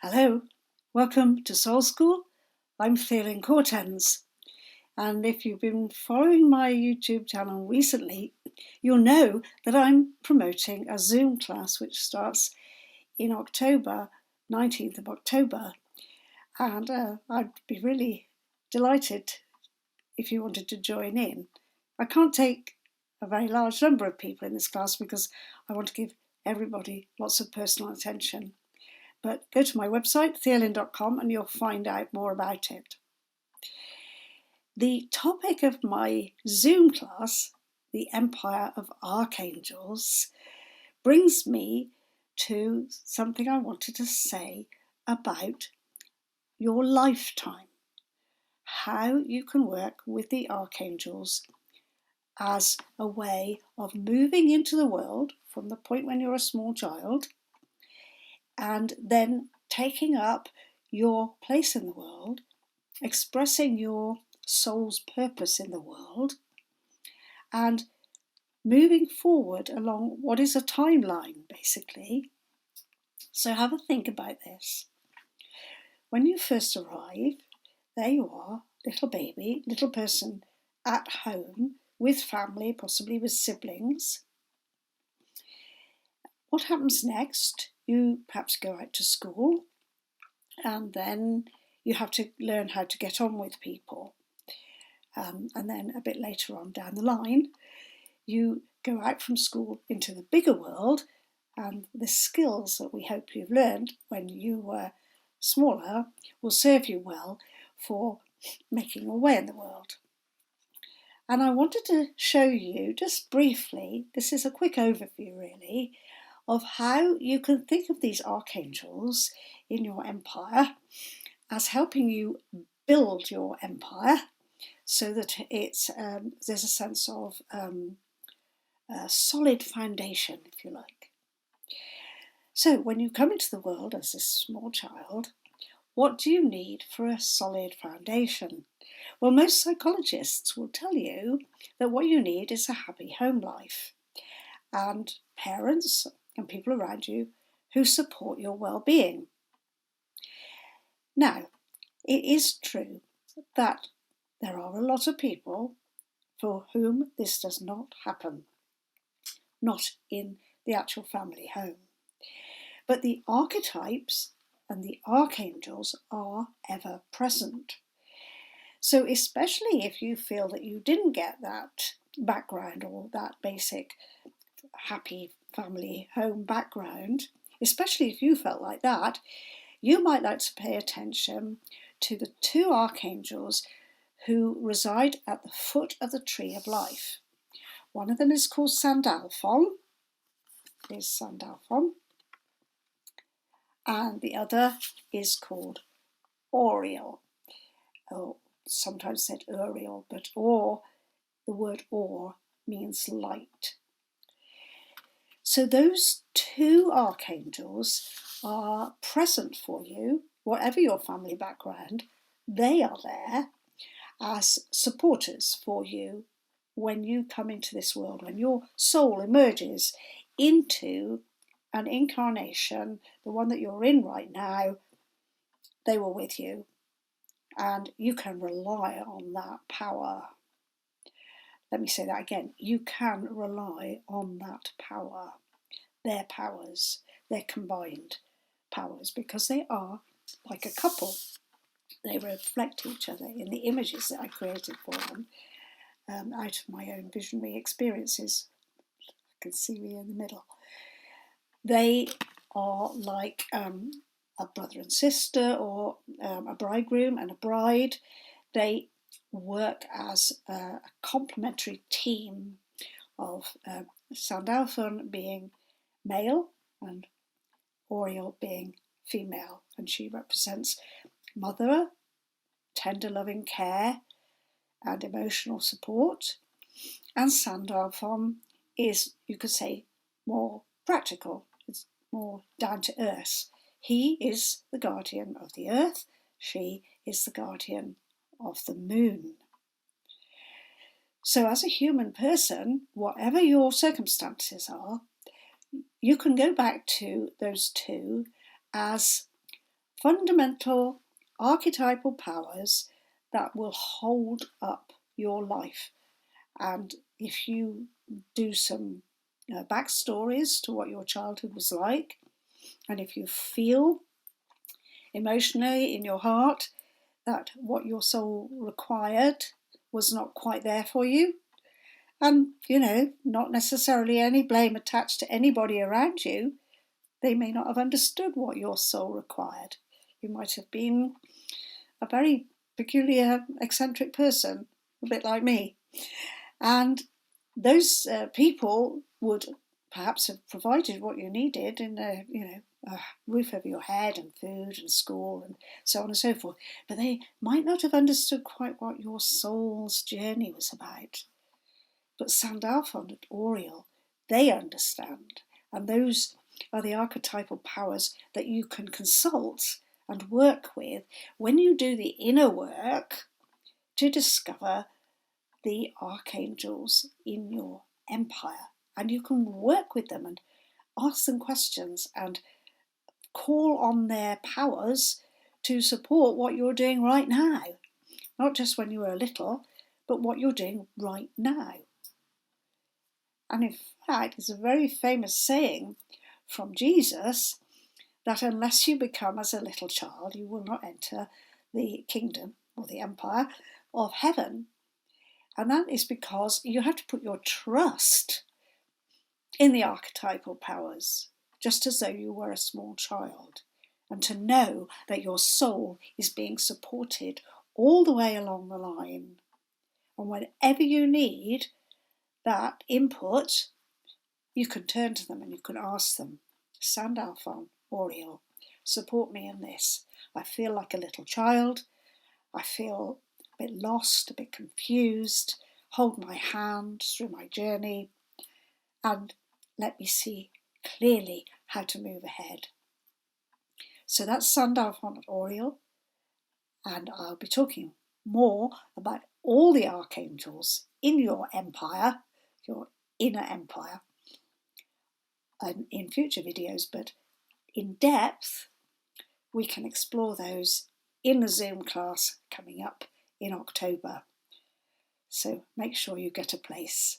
Hello, welcome to SoulSchool. I'm Theolyn Cortens, and if you've been following my YouTube channel recently, you'll know that I'm promoting a Zoom class which starts in October, 19th of October, and I'd be really delighted if you wanted to join in. I can't take a very large number of people in this class because I want to give everybody lots of personal attention. But go to my website, theolyn.com, and you'll find out more about it. The topic of my Zoom class, the Empire of Archangels, brings me to something I wanted to say about your lifetime. How you can work with the Archangels as a way of moving into the world from the point when you're a small child and then taking up your place in the world, expressing your soul's purpose in the world, and moving forward along what is a timeline, basically. So have a think about this. When you first arrive, there you are, little baby, little person at home with family, possibly with siblings. What happens next? You perhaps go out to school, and then you have to learn how to get on with people. And then a bit later on down the line, you go out from school into the bigger world, and the skills that we hope you've learned when you were smaller will serve you well for making your way in the world. And I wanted to show you just briefly, this is a quick overview really, of how you can think of these archangels in your empire as helping you build your empire so that there's a sense of a solid foundation, if you like. So when you come into the world as a small child, what do you need for a solid foundation? Well, most psychologists will tell you that what you need is a happy home life and parents and people around you who support your well-being. Now, it is true that there are a lot of people for whom this does not happen, not in the actual family home. But the archetypes and the archangels are ever present. So especially if you feel that you didn't get that background or that basic happy family home background, especially if you felt like that, you might like to pay attention to the two archangels who reside at the foot of the tree of life. One of them is called Sandalphon, and the other is called Auriel, or sometimes said Auriel, but the word or means light. So those two archangels are present for you, whatever your family background, they are there as supporters for you when you come into this world, when your soul emerges into an incarnation, the one that you're in right now, they were with you. And you can rely on that power. Let me say that again. You can rely on that power, their powers, their combined powers, because they are like a couple. They reflect each other in the images that I created for them out of my own visionary experiences. You can see me in the middle. They are like a brother and sister, or a bridegroom and a bride. They work as a complementary team of Sandalphon being male and Auriel being female, and she represents mother, tender loving care and emotional support, and Sandalphon is, you could say, more practical, it's more down to earth. He is the guardian of the earth, she is the guardian of the moon. So as a human person, whatever your circumstances are, you can go back to those two as fundamental archetypal powers that will hold up your life. And if you do some backstories to what your childhood was like, and if you feel emotionally in your heart that what your soul required was not quite there for you, and, not necessarily any blame attached to anybody around you, they may not have understood what your soul required. You might have been a very peculiar, eccentric person, a bit like me. And those people would perhaps have provided what you needed in a roof over your head and food and school and so on and so forth. But they might not have understood quite what your soul's journey was about. But Sandalphon and Auriel, they understand. And those are the archetypal powers that you can consult and work with when you do the inner work to discover the archangels in your empire. And you can work with them and ask them questions and call on their powers to support what you're doing right now. Not just when you were little, but what you're doing right now. And in fact, it's a very famous saying from Jesus that unless you become as a little child, you will not enter the kingdom or the empire of heaven. And that is because you have to put your trust in the archetypal powers, just as though you were a small child, and to know that your soul is being supported all the way along the line. And whenever you need that input, you can turn to them and you can ask them, Sandalphon, Auriel, support me in this. I feel like a little child. I feel a bit lost, a bit confused. Hold my hand through my journey and let me see clearly how to move ahead. So that's Sandalphon and Auriel, and I'll be talking more about all the archangels in your empire, your inner empire, and in future videos, but in depth we can explore those in the Zoom class coming up in October. So make sure you get a place.